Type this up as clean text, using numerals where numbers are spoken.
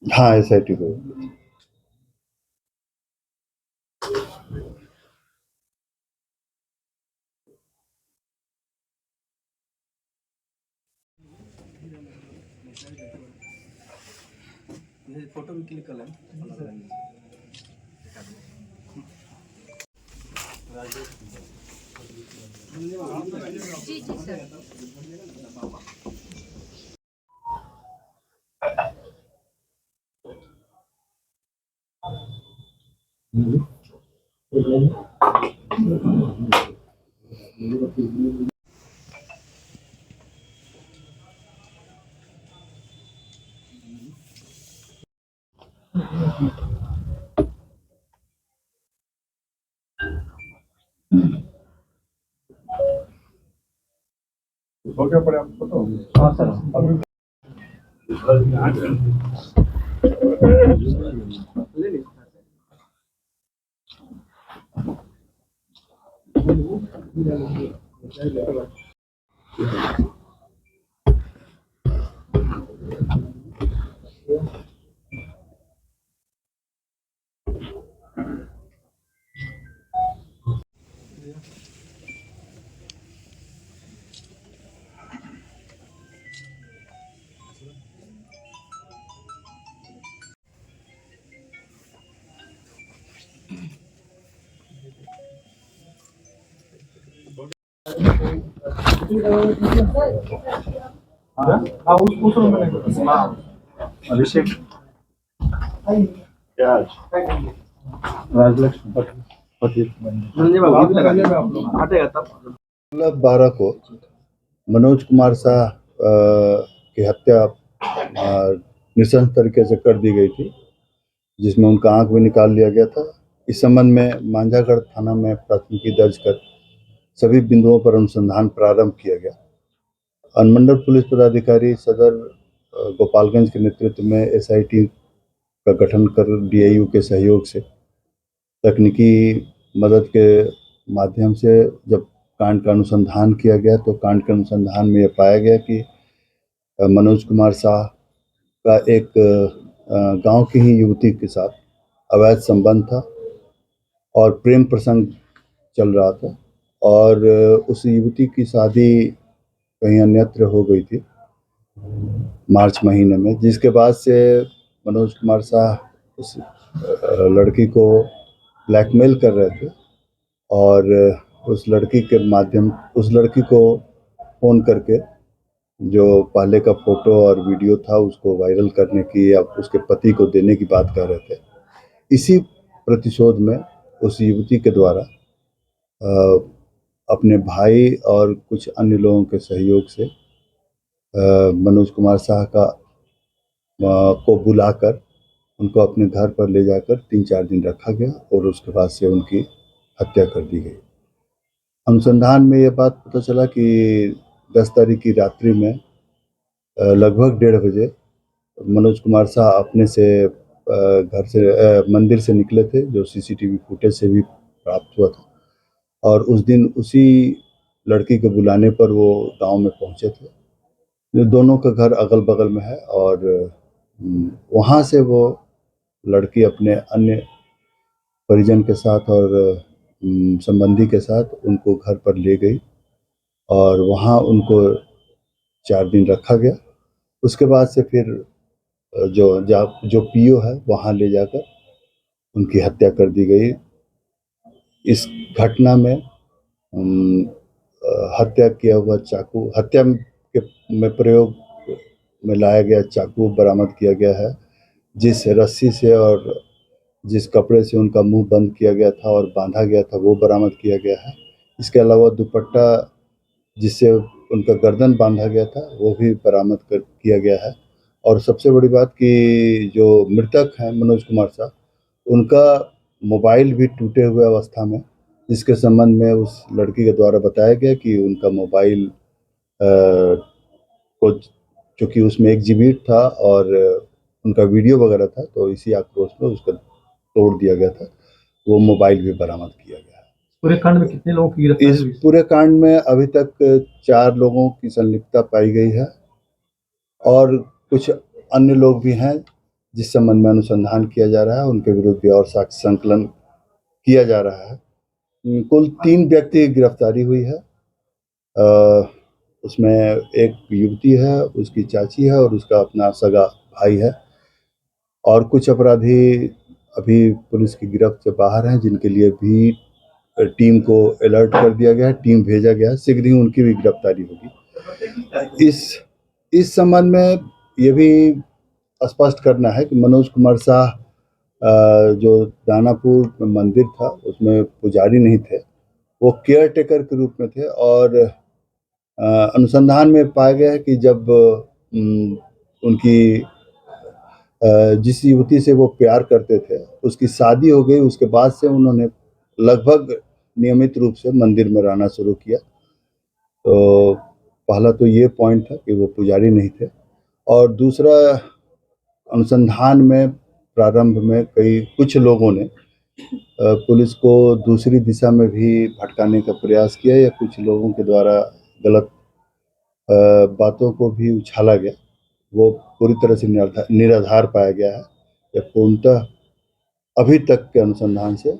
हाँ, एसआईटी को। फोटो भी क्लिक कर लें। जी जी सर। हो गया पड़े आपको तो। हाँ सर। अभी ले ली। हाँ उस रूम में नहीं। अभिषेक क्या राजलक्ष्मी धन्यवाद बाबू भी लगा आप लोग हटेगा तब। 12 को मनोज कुमार शाह की हत्या नृशंस तरीके से कर दी गई थी, जिसमें उनका आंख भी निकाल लिया गया था। इस संबंध में मांझागढ़ थाना में प्राथमिकी दर्ज कर सभी बिंदुओं पर अनुसंधान प्रारंभ किया गया। अनुमंडल पुलिस पदाधिकारी सदर गोपालगंज के नेतृत्व में एसआईटी का गठन कर डीआईयू के सहयोग से तकनीकी मदद के माध्यम से जब कांड का अनुसंधान किया गया तो कांड के अनुसंधान में यह पाया गया कि मनोज कुमार शाह का एक गांव की ही युवती के साथ अवैध संबंध था और प्रेम प्रसंग चल रहा था और उस युवती की शादी कहीं अन्यत्र हो गई थी मार्च महीने में, जिसके बाद से मनोज कुमार शाह उस लड़की को ब्लैकमेल कर रहे थे और उस लड़की को फ़ोन करके जो पहले का फोटो और वीडियो था उसको वायरल करने की या उसके पति को देने की बात कर रहे थे। इसी प्रतिशोध में उस युवती के द्वारा अपने भाई और कुछ अन्य लोगों के सहयोग से मनोज कुमार शाह को बुलाकर उनको अपने घर पर ले जाकर 3-4 दिन रखा गया और उसके बाद से उनकी हत्या कर दी गई। अनुसंधान में ये बात पता चला कि 10 तारीख की रात्रि में लगभग 1:30 बजे मनोज कुमार शाह अपने से घर से मंदिर से निकले थे, जो सीसीटीवी फुटेज से भी प्राप्त हुआ था और उस दिन उसी लड़की को बुलाने पर वो गांव में पहुंचे थे। जो दोनों का घर अगल-बगल में है और वहां से वो लड़की अपने अन्य परिजन के साथ और संबंधी के साथ उनको घर पर ले गई और वहाँ उनको 4 दिन रखा गया। उसके बाद से फिर जो पीओ है वहाँ ले जाकर उनकी हत्या कर दी गई। इस घटना में हत्या किया हुआ चाकू हत्या के में प्रयोग में लाया गया चाकू बरामद किया गया है, जिस रस्सी से और जिस कपड़े से उनका मुंह बंद किया गया था और बांधा गया था वो बरामद किया गया है। इसके अलावा दुपट्टा जिससे उनका गर्दन बांधा गया था वो भी बरामद कर किया गया है और सबसे बड़ी बात कि जो मृतक हैं मनोज कुमार शाह, उनका मोबाइल भी टूटे हुए अवस्था में, जिसके संबंध में उस लड़की के द्वारा बताया गया कि उनका मोबाइल को चूँकि उसमें 1 जीबी था और उनका वीडियो वगैरह था तो इसी आक्रोश में उसको तोड़ दिया गया था। वो मोबाइल भी बरामद किया गया है। पूरे कांड में कितने लोगों की गिरफ्तारी इस हुई? पूरे कांड में अभी तक 4 लोगों की संलिप्तता पाई गई है और कुछ अन्य लोग भी हैं जिस संबंध में अनुसंधान किया जा रहा है, उनके विरुद्ध भी और साक्ष्य संकलन किया जा रहा है। कुल 3 व्यक्ति की गिरफ्तारी हुई है। उसमें एक युवती है, उसकी चाची है और उसका अपना सगा भाई है, और कुछ अपराधी अभी पुलिस की गिरफ्त से बाहर हैं, जिनके लिए भी टीम को अलर्ट कर दिया गया है, टीम भेजा गया है। शीघ्र ही उनकी भी गिरफ्तारी होगी। इस संबंध में ये भी स्पष्ट करना है कि मनोज कुमार शाह जो दानापुर मंदिर था उसमें पुजारी नहीं थे, वो केयर टेकर के रूप में थे, और अनुसंधान में पाया गया है कि जब उनकी जिस युवती से वो प्यार करते थे उसकी शादी हो गई, उसके बाद से उन्होंने लगभग नियमित रूप से मंदिर में रहना शुरू किया। तो पहला तो ये पॉइंट था कि वो पुजारी नहीं थे, और दूसरा अनुसंधान में प्रारंभ में कुछ लोगों ने पुलिस को दूसरी दिशा में भी भटकाने का प्रयास किया, या कुछ लोगों के द्वारा गलत बातों को भी उछाला गया। वो पूरी तरह से निराधार पाया गया है। ये पूर्णतः अभी तक के अनुसंधान से